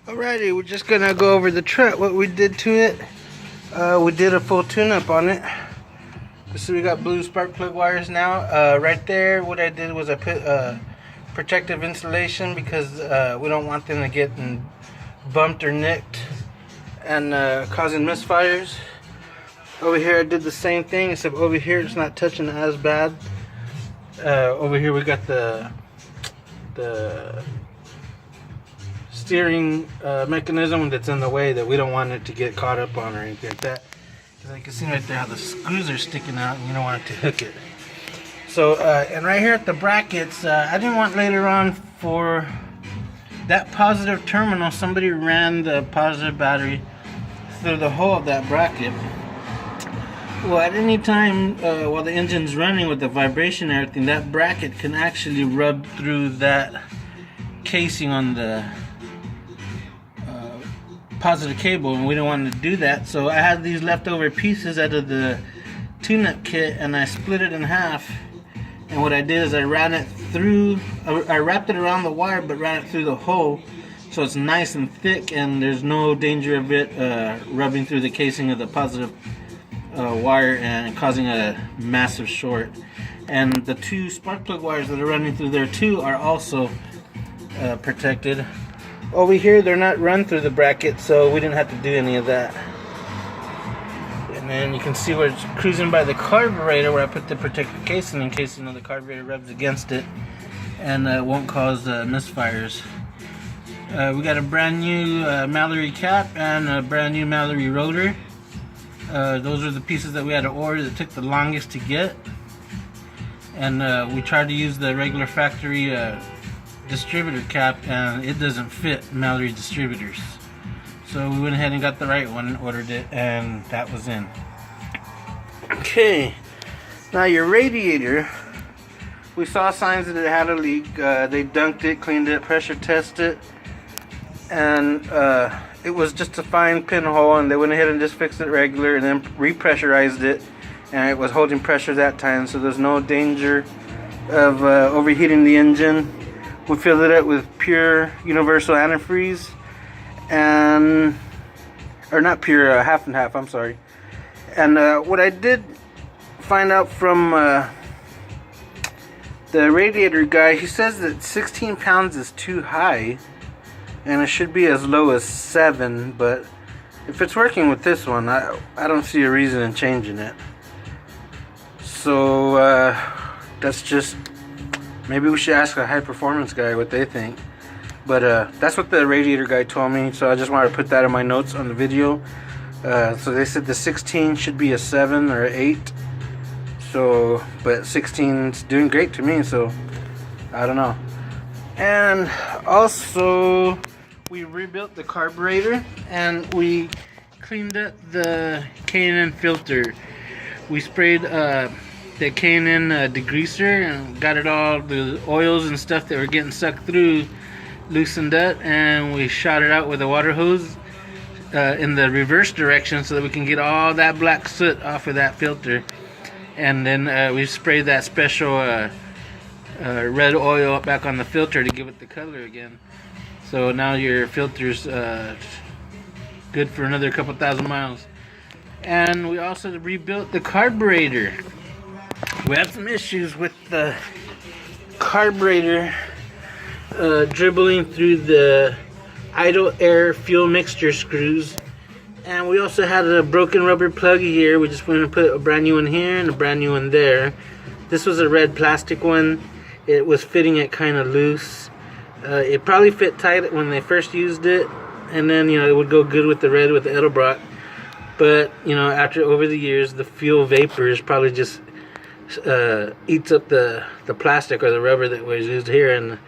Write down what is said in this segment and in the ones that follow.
Alrighty, we're just gonna go over the truck, what we did to it. We did a full tune-up on it. So we got blue spark plug wires now. Right there, what I did was I put protective insulation because we don't want them to get bumped or nicked and causing misfires. Over here I did the same thing, except over here it's not touching as bad. Over here we got the steering mechanism that's in the way that we don't want it to get caught up on or anything like that. Because you can see right there how the screws are sticking out and you don't want it to hook it. So, and right here at the brackets, I didn't want later on for that positive terminal, somebody ran the positive battery through the hole of that bracket. Well, at any time while the engine's running with the vibration and everything, that bracket can actually rub through that casing on the positive cable, and we don't want to do that. So I had these leftover pieces out of the tune-up kit and I split it in half, and what I did is I ran it through, I wrapped it around the wire but ran it through the hole so it's nice and thick and there's no danger of it rubbing through the casing of the positive wire and causing a massive short. And the two spark plug wires that are running through there too are also protected. Over here they're not run through the bracket, so we didn't have to do any of that. And then you can see where it's cruising by the carburetor, where I put the protective casing in case the carburetor rubs against it and won't cause misfires. We got a brand new Mallory cap and a brand new Mallory rotor. Those are the pieces that we had to order that took the longest to get. And we tried to use the regular factory distributor cap, and it doesn't fit Mallory distributors. So we went ahead and got the right one and ordered it, and that was in. Okay, now your radiator, we saw signs that it had a leak. They dunked it, cleaned it, pressure tested, and it was just a fine pinhole, and they went ahead and just fixed it regular and then repressurized it, and it was holding pressure that time, so there's no danger of overheating the engine. We filled it up with pure universal antifreeze, and or not pure, half and half, I'm sorry. And what I did find out from the radiator guy, he says that 16 pounds is too high and it should be as low as 7, but if it's working with this one, I don't see a reason in changing it. So that's just, maybe we should ask a high performance guy what they think. But that's what the radiator guy told me, so I just wanted to put that in my notes on the video. So they said the 16 should be a 7 or an 8. So, but 16's doing great to me, so I don't know. And also, we rebuilt the carburetor and we cleaned up the K&N filter. We sprayed the K&N degreaser and got it all, the oils and stuff that were getting sucked through, loosened up, and we shot it out with a water hose in the reverse direction so that we can get all that black soot off of that filter. And then we sprayed that special red oil back on the filter to give it the color again. So now your filter's good for another couple thousand miles. And we also rebuilt the carburetor. We had some issues with the carburetor dribbling through the idle air fuel mixture screws, and we also had a broken rubber plug here. We just went and put a brand new one here and a brand new one there. This was a red plastic one. It was fitting it kind of loose. It probably fit tight when they first used it, and then it would go good with the red with the Edelbrock. But after over the years, the fuel vapors probably just eats up the plastic or the rubber that was used here and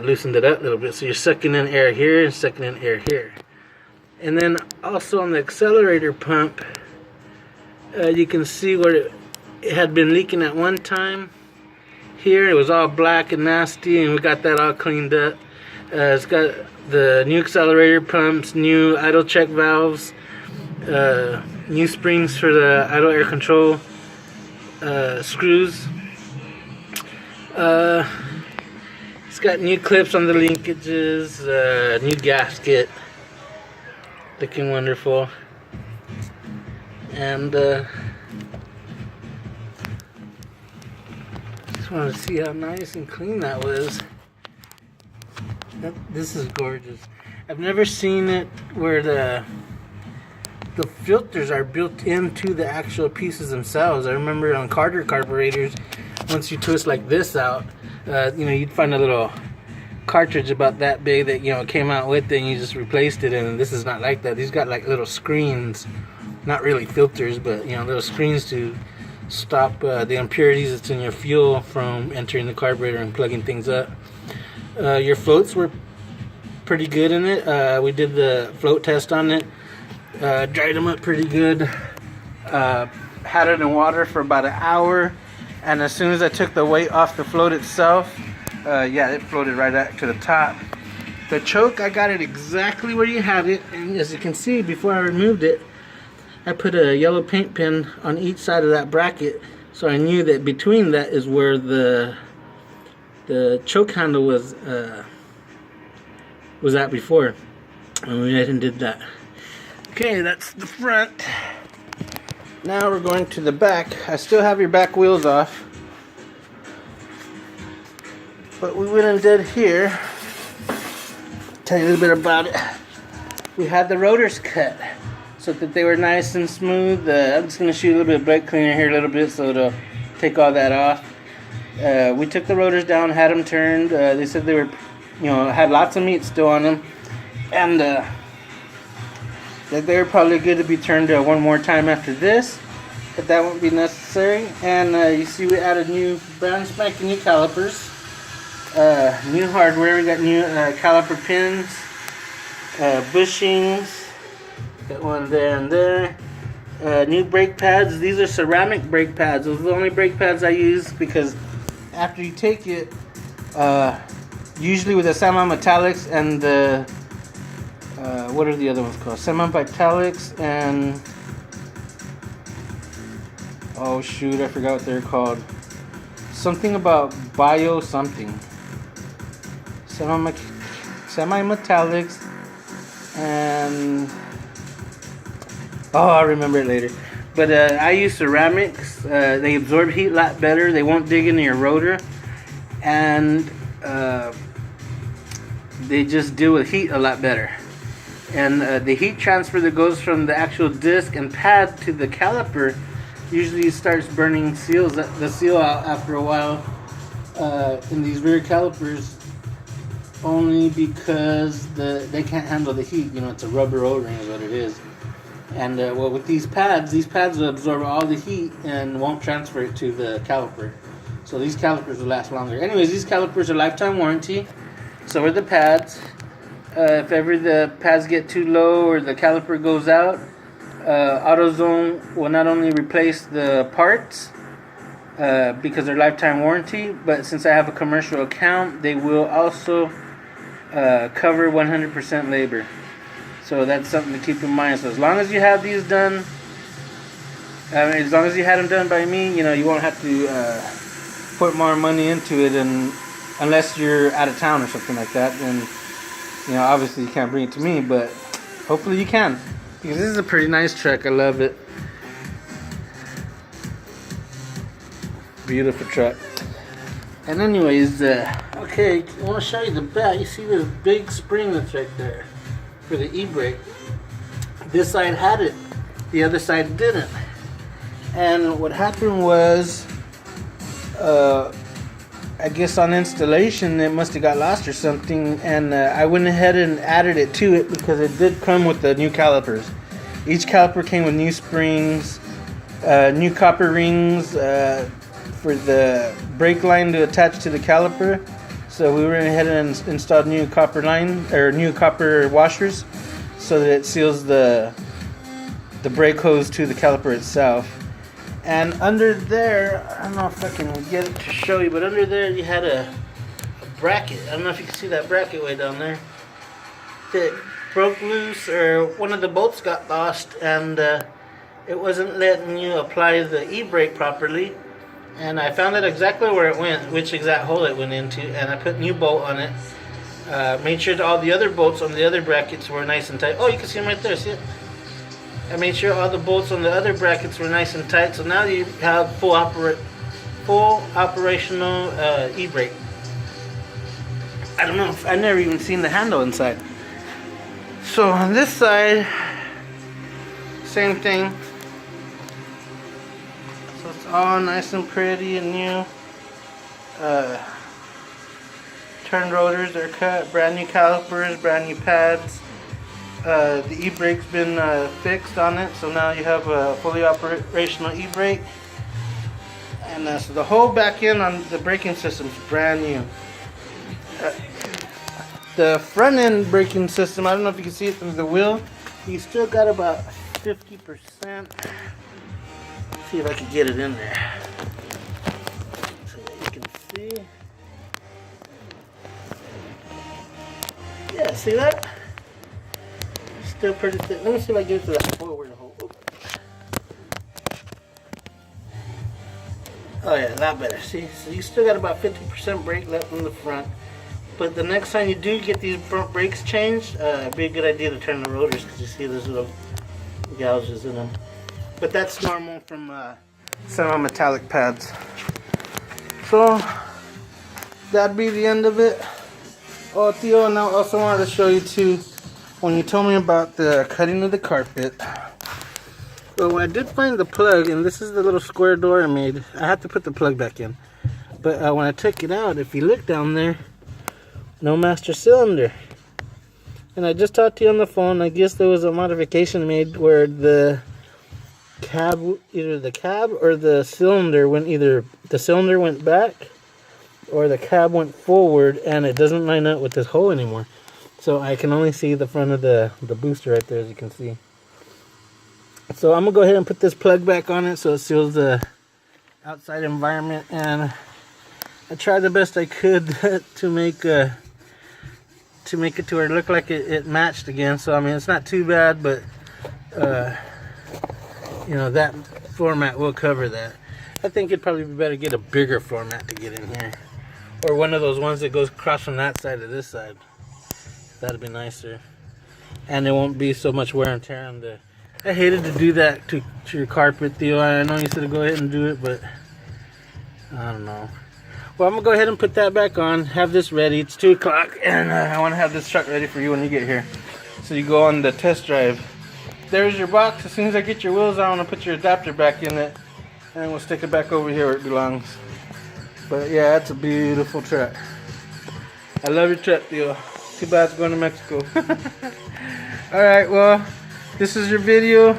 loosened it up a little bit. So you're sucking in air here and sucking in air here. And then also on the accelerator pump, you can see where it had been leaking at one time. Here it was all black and nasty, and we got that all cleaned up. It's got the new accelerator pumps, new idle check valves, new springs for the idle air control screws. It's got new clips on the linkages, new gasket. looking wonderful. And just wanted to see how nice and clean that was. This is gorgeous. I've never seen it where the filters are built into the actual pieces themselves. I remember on Carter carburetors, once you twist like this out, you know, you'd find a little cartridge about that big that, you know, came out with it and you just replaced it. And this is not like that. These got like little screens, not really filters, but, you know, little screens to stop the impurities that's in your fuel from entering the carburetor and plugging things up. Your floats were pretty good in it. We did the float test on it. Dried them up pretty good. Had it in water for about an hour, and as soon as I took the weight off the float itself, yeah, it floated right up to the top. The choke, I got it exactly where you had it, and as you can see, before I removed it, I put a yellow paint pen on each side of that bracket, so I knew that between that is where the choke handle was at before, and we went and did that. Okay, that's the front. Now we're going to the back. I still have your back wheels off, but we went and did here. Tell you a little bit about it. We had the rotors cut so that they were nice and smooth. I'm just going to shoot a little bit of brake cleaner here a little bit so it'll take all that off. We took the rotors down, had them turned. They said they were, you know, had lots of meat still on them, and that they're probably good to be turned one more time after this, but that won't be necessary. And you see we added new brand spanking new calipers, new hardware. We got new caliper pins, bushings, got one there and there, new brake pads. These are ceramic brake pads. Those are the only brake pads I use, because after you take it, usually with the semi-metallics and the what are the other ones called? Semi-metallics and, oh shoot, I forgot what they're called. Something about bio something. Semi-metallics and, oh, I'll remember it later. But I use ceramics. They absorb heat a lot better. They won't dig into your rotor, and they just deal with heat a lot better. And the heat transfer that goes from the actual disc and pad to the caliper usually starts burning the seal out after a while in these rear calipers, only because they can't handle the heat. You know, it's a rubber O-ring is what it is. And well, with these pads will absorb all the heat and won't transfer it to the caliper. So these calipers will last longer. Anyways, these calipers are lifetime warranty. So are the pads. If ever the pads get too low or the caliper goes out, AutoZone will not only replace the parts because they're lifetime warranty, but since I have a commercial account, they will also cover 100% labor. So that's something to keep in mind. So as long as you have these done, as long as you had them done by me, you know, you won't have to put more money into it, and unless you're out of town or something like that, then, you know, obviously you can't bring it to me, but hopefully you can, because this is a pretty nice truck. I love it. Beautiful truck. And anyways, okay, I want to show you the back. You see this big spring that's right there for the e-brake. This side had it, the other side didn't. And what happened was, I guess on installation it must have got lost or something, and I went ahead and added it to it because it did come with the new calipers. Each caliper came with new springs, new copper rings for the brake line to attach to the caliper. So we went ahead and installed new copper line, or new copper washers, so that it seals the brake hose to the caliper itself. And under there, I don't know if I can get it to show you, but under there you had a bracket. I don't know if you can see that bracket way down there. It broke loose, or one of the bolts got lost, and it wasn't letting you apply the e-brake properly. And I found out exactly where it went, which exact hole it went into, and I put a new bolt on it. Made sure that all the other bolts on the other brackets were nice and tight. Oh, you can see them right there. See it? I made sure all the bolts on the other brackets were nice and tight. So now you have full operational e-brake. I don't know. I've never even seen the handle inside. So on this side, same thing. So it's all nice and pretty and new. Turn rotors are cut, brand new calipers, brand new pads. The e-brake's been fixed on it, so now you have a fully operational e-brake. And so the whole back end on the braking system is brand new. The front end braking system, I don't know if you can see it through the wheel, you still got about 50%. Let's see if I can get it in there. So that you can see. Yeah, see that? Still pretty thick. Let me see if I can get it to that forward hole. Oh yeah, a lot better. See, so you still got about 50% brake left in the front. But the next time you do get these front brakes changed, it'd be a good idea to turn the rotors because you see those little gouges in them. But that's normal from semi-metallic pads. So that'd be the end of it. Oh, Theo, and I also wanted to show you too, when you told me about the cutting of the carpet. So I did find the plug, and this is the little square door I made. I had to put the plug back in. But when I took it out, if you look down there, no master cylinder. And I just talked to you on the phone. I guess there was a modification made where the cab, either the cab or the cylinder went, either the cylinder went back or the cab went forward, and it doesn't line up with this hole anymore. So I can only see the front of the booster right there, as you can see. So I'm gonna go ahead and put this plug back on it so it seals the outside environment, and I tried the best I could to make it to where it looked like it matched again. So I mean, it's not too bad, but you know, that format will cover that. I think it'd probably be better to get a bigger format to get in here, or one of those ones that goes across from that side to this side. That'd be nicer, and there won't be so much wear and tear on the. I hated to do that to your carpet, Theo. I know you said to go ahead and do it, but I don't know. Well, I'm gonna go ahead and put that back on, have this ready. It's 2 o'clock, and I want to have this truck ready for you when you get here, so you go on the test drive. There's your box. As soon as I get your wheels on, I'm gonna put your adapter back in it, and we'll stick it back over here where it belongs. But yeah, that's a beautiful truck. I love your truck, Theo. Too bad it's going to Mexico. Alright, well, this is your video.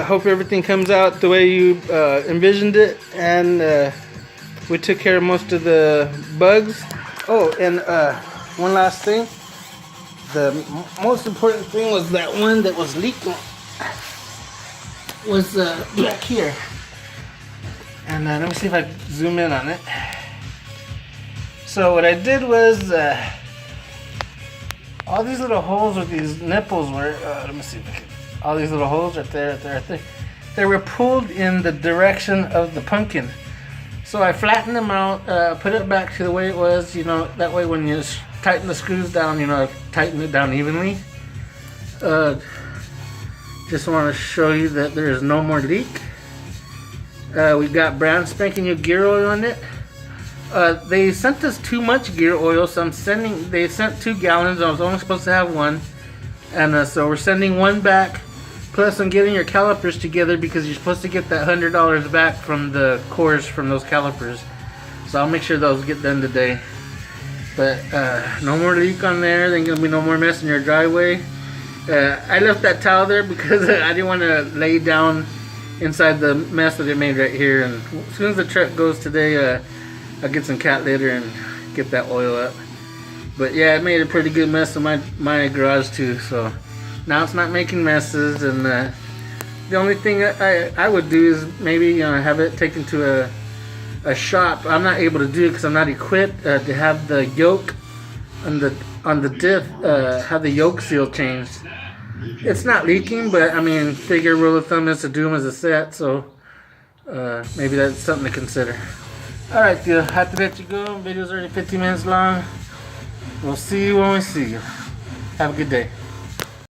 Hope everything comes out the way you envisioned it, and we took care of most of the bugs. Oh, and one last thing. The most important thing was that one that was leaking was back here. And let me see if I zoom in on it. So what I did was all these little holes with these nipples were, let me see, all these little holes right there, right there, right there. They were pulled in the direction of the pumpkin. So I flattened them out, put it back to the way it was, you know, that way when you tighten the screws down, you know, tighten it down evenly. Just want to show you that there is no more leak. We got brand spanking new gear oil in it. They sent us too much gear oil, so they sent 2 gallons. I was only supposed to have 1, and so we're sending 1 back. Plus, I'm getting your calipers together because you're supposed to get that $100 back from the cores from those calipers. So I'll make sure those get done today. But no more leak on there. There's gonna be no more mess in your driveway. I left that towel there because I didn't want to lay down inside the mess that it made right here. And as soon as the truck goes today, I'll get some cat litter and get that oil up. But yeah, it made a pretty good mess in my garage too. So now it's not making messes. And the only thing I would do is maybe have it taken to a shop. I'm not able to do it because I'm not equipped to have the yoke on the diff, have the yoke seal changed. It's not leaking, but I mean, figure rule of thumb is to do them as a set. So maybe that's something to consider. Alright, I have to let you go. Video's already 15 minutes long. We'll see you when we see you. Have a good day.